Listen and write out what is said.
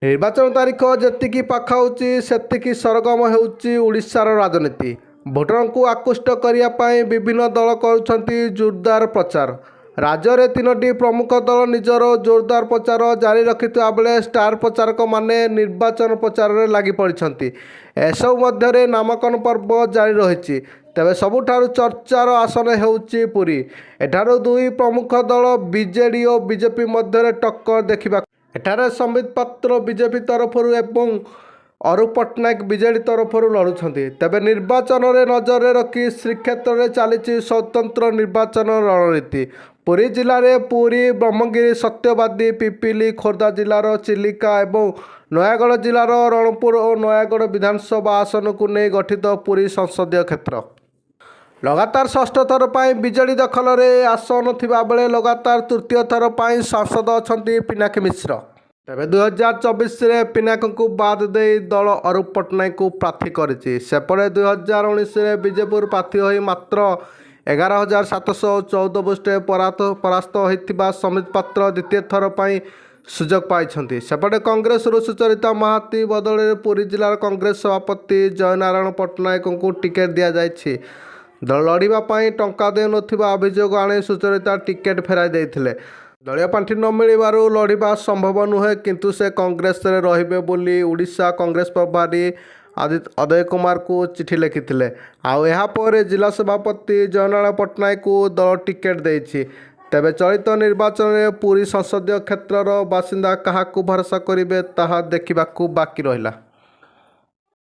ନିର୍ବାଚନ ତାରିଖ ଯେତିକି ପାଖାଉଛି ସେତିକି ସରଗରମ ହେଉଛି ଓଡ଼ିଶାର ରାଜନୀତି। ଭୋଟରଙ୍କୁ ଆକୃଷ୍ଟ କରିବା ପାଇଁ ବିଭିନ୍ନ ଦଳ କରୁଛନ୍ତି ଜୋରଦାର ପ୍ରଚାର। ରାଜ୍ୟରେ ତିନୋଟି ପ୍ରମୁଖ ଦଳ ନିଜର ଜୋରଦାର ପ୍ରଚାର ଜାରି ରଖିଥିବା ବେଳେ ଷ୍ଟାର ପ୍ରଚାରକମାନେ ନିର୍ବାଚନ ପ୍ରଚାରରେ ଲାଗି ପଡ଼ିଛନ୍ତି। ଏସବୁ ମଧ୍ୟରେ ନାମାଙ୍କନ ପର୍ବ ଜାରି ରହିଛି। ତେବେ ସବୁଠାରୁ ଚର୍ଚ୍ଚାର ଆସନ ହେଉଛି ପୁରୀ। ଏଠାରୁ ଦୁଇ ପ୍ରମୁଖ ଦଳ ବିଜେଡି ଓ ବିଜେପି ମଧ୍ୟରେ ଟକ୍କର ଦେଖିବାକୁ। ଏଠାରେ ସମ୍ବିତ ପାତ୍ର ବିଜେପି ତରଫରୁ ଏବଂ ଅରୁପ ପଟ୍ଟନାୟକ ବିଜେଡି ତରଫରୁ ଲଢ଼ୁଛନ୍ତି। ତେବେ ନିର୍ବାଚନରେ ନଜରରେ ରଖି ଶ୍ରୀକ୍ଷେତ୍ରରେ ଚାଲିଛି ସ୍ୱତନ୍ତ୍ର ନିର୍ବାଚନ ରଣନୀତି। ପୁରୀ ଜିଲ୍ଲାରେ ପୁରୀ, ବ୍ରହ୍ମଗିରି, ସତ୍ୟବାଦୀ, ପିପିଲି, ଖୋର୍ଦ୍ଧା ଜିଲ୍ଲାର ଚିଲିକା ଏବଂ ନୟାଗଡ଼ ଜିଲ୍ଲାର ରଣପୁର ଓ ନୟାଗଡ଼ ବିଧାନସଭା ଆସନକୁ ନେଇ ଗଠିତ ପୁରୀ ସଂସଦୀୟ କ୍ଷେତ୍ର। ଲଗାତାର ଷଷ୍ଠ ଥର ପାଇଁ ବିଜେଡି ଦଖଲରେ ଆସନ ଥିବା ବେଳେ ଲଗାତାର ତୃତୀୟ ଥର ପାଇଁ ସାଂସଦ ଅଛନ୍ତି ପିନାକୀ ମିଶ୍ର। ତେବେ 2024ରେ ପିନାକୀଙ୍କୁ ବାଦ ଦେଇ ଦଳ ଅରୁପ ପଟ୍ଟନାୟକଙ୍କୁ ପ୍ରାର୍ଥୀ କରିଛି। ସେପଟେ 2019ରେ ବିଜେପୁର ପ୍ରାର୍ଥୀ ହୋଇ ମାତ୍ର 11,714 ଭୋଟ୍ରେ ପରାସ୍ତ ହୋଇଥିବା ସମ୍ବିତ ପାତ୍ର ଦ୍ୱିତୀୟ ଥର ପାଇଁ ସୁଯୋଗ ପାଇଛନ୍ତି। ସେପଟେ କଂଗ୍ରେସରୁ ସୁଚରିତା ମହାନ୍ତି ବଦଳରେ ପୁରୀ ଜିଲ୍ଲାର କଂଗ୍ରେସ ସଭାପତି ଜୟନାରାୟଣ ପଟ୍ଟନାୟକଙ୍କୁ ଟିକେଟ୍ ଦିଆଯାଇଛି। ଦଳ ଲଢ଼ିବା ପାଇଁ ଟଙ୍କା ଦେଉନଥିବା ଅଭିଯୋଗ ଆଣି ସୁଚରିତା ଟିକେଟ୍ ଫେରାଇ ଦେଇଥିଲେ। ଦଳୀୟ ପାଣ୍ଠି ନ ମିଳିବାରୁ ଲଢ଼ିବା ସମ୍ଭବ ନୁହେଁ, କିନ୍ତୁ ସେ କଂଗ୍ରେସରେ ରହିବେ ବୋଲି ଓଡ଼ିଶା କଂଗ୍ରେସ ପ୍ରଭାରୀ ଅଦୟ କୁମାରଙ୍କୁ ଚିଠି ଲେଖିଥିଲେ। ଆଉ ଏହାପରେ ଜିଲ୍ଲା ସଭାପତି ଜୟନାରାୟଣ ପଟ୍ଟନାୟକଙ୍କୁ ଦଳ ଟିକେଟ୍ ଦେଇଛି। ତେବେ ଚଳିତ ନିର୍ବାଚନରେ ପୁରୀ ସଂସଦୀୟ କ୍ଷେତ୍ରର ବାସିନ୍ଦା କାହାକୁ ଭରସା କରିବେ ତାହା ଦେଖିବାକୁ ବାକି ରହିଲା।